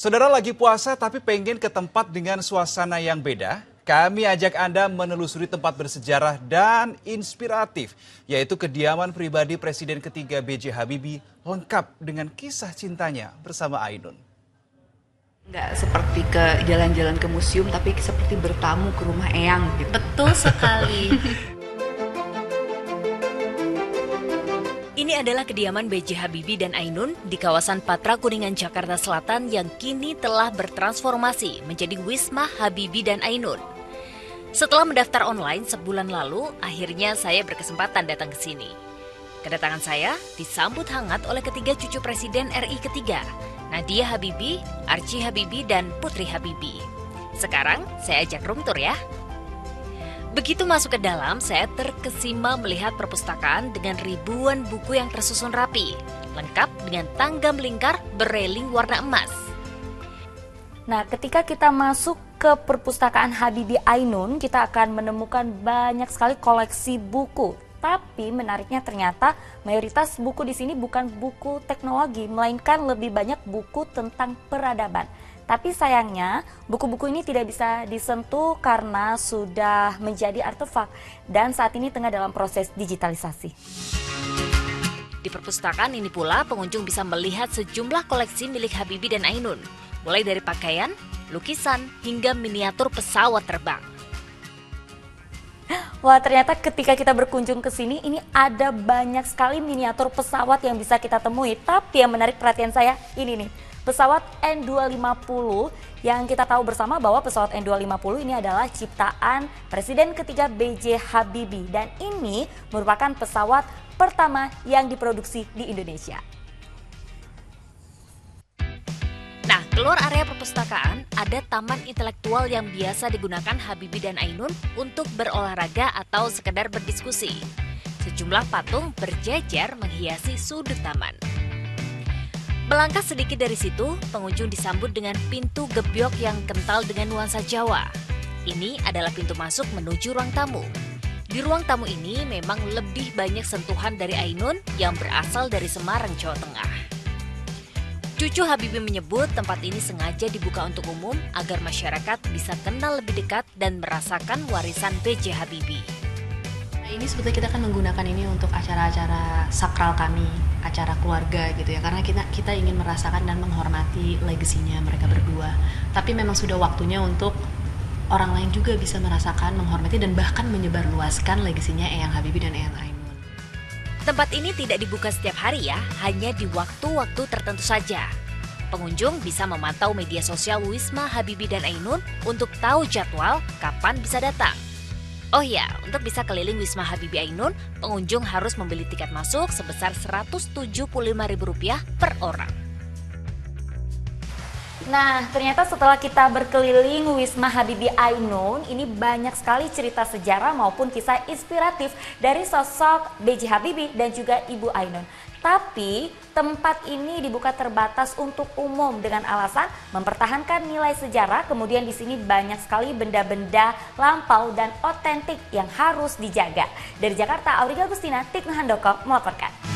Saudara lagi puasa tapi pengen ke tempat dengan suasana yang beda? Kami ajak Anda menelusuri tempat bersejarah dan inspiratif, yaitu kediaman pribadi Presiden ketiga B.J. Habibie, lengkap dengan kisah cintanya bersama Ainun. Nggak seperti ke jalan-jalan ke museum, tapi seperti bertamu ke rumah eyang gitu. Betul sekali. Ini adalah kediaman B.J. Habibie dan Ainun di kawasan Patra Kuningan, Jakarta Selatan yang kini telah bertransformasi menjadi Wisma Habibie dan Ainun. Setelah mendaftar online sebulan lalu, akhirnya saya berkesempatan datang ke sini. Kedatangan saya disambut hangat oleh ketiga cucu Presiden RI ketiga, Nadia Habibie, Archie Habibie, dan Putri Habibie. Sekarang saya ajak room tour ya. Begitu masuk ke dalam, saya terkesima melihat perpustakaan dengan ribuan buku yang tersusun rapi, lengkap dengan tangga melingkar bereling warna emas. Nah, ketika kita masuk ke perpustakaan Habibie Ainun, kita akan menemukan banyak sekali koleksi buku. Tapi menariknya ternyata mayoritas buku di sini bukan buku teknologi, melainkan lebih banyak buku tentang peradaban. Tapi sayangnya buku-buku ini tidak bisa disentuh karena sudah menjadi artefak dan saat ini tengah dalam proses digitalisasi. Di perpustakaan ini pula pengunjung bisa melihat sejumlah koleksi milik Habibie dan Ainun, mulai dari pakaian, lukisan, hingga miniatur pesawat terbang. Wah, ternyata ketika kita berkunjung ke sini, ini ada banyak sekali miniatur pesawat yang bisa kita temui. Tapi yang menarik perhatian saya, ini nih, pesawat N250 yang kita tahu bersama bahwa pesawat N250 ini adalah ciptaan Presiden ketiga B.J. Habibie. Dan ini merupakan pesawat pertama yang diproduksi di Indonesia. Nah, keluar area perpustakaan, ada taman intelektual yang biasa digunakan Habibie dan Ainun untuk berolahraga atau sekedar berdiskusi. Sejumlah patung berjejer menghiasi sudut taman. Melangkah sedikit dari situ, pengunjung disambut dengan pintu gebyok yang kental dengan nuansa Jawa. Ini adalah pintu masuk menuju ruang tamu. Di ruang tamu ini memang lebih banyak sentuhan dari Ainun yang berasal dari Semarang, Jawa Tengah. Cucu Habibie menyebut tempat ini sengaja dibuka untuk umum agar masyarakat bisa kenal lebih dekat dan merasakan warisan B.J. Habibie. Ini sebetulnya kita kan menggunakan ini untuk acara-acara sakral kami, acara keluarga gitu ya, karena kita ingin merasakan dan menghormati legasinya mereka berdua. Tapi memang sudah waktunya untuk orang lain juga bisa merasakan, menghormati dan bahkan menyebarluaskan legasinya Eyang Habibie dan Eyang Ainun. Tempat ini tidak dibuka setiap hari ya, hanya di waktu-waktu tertentu saja. Pengunjung bisa memantau media sosial Wisma Habibie dan Ainun untuk tahu jadwal kapan bisa datang. Oh ya, untuk bisa keliling Wisma Habibie Ainun, pengunjung harus membeli tiket masuk sebesar Rp175.000 per orang. Nah, ternyata setelah kita berkeliling Wisma Habibie Ainun, ini banyak sekali cerita sejarah maupun kisah inspiratif dari sosok B.J. Habibie dan juga Ibu Ainun. Tapi tempat ini dibuka terbatas untuk umum dengan alasan mempertahankan nilai sejarah. Kemudian di sini banyak sekali benda-benda lampau dan otentik yang harus dijaga. Dari Jakarta, Auriga Agustina, Tikno Handoko melaporkan.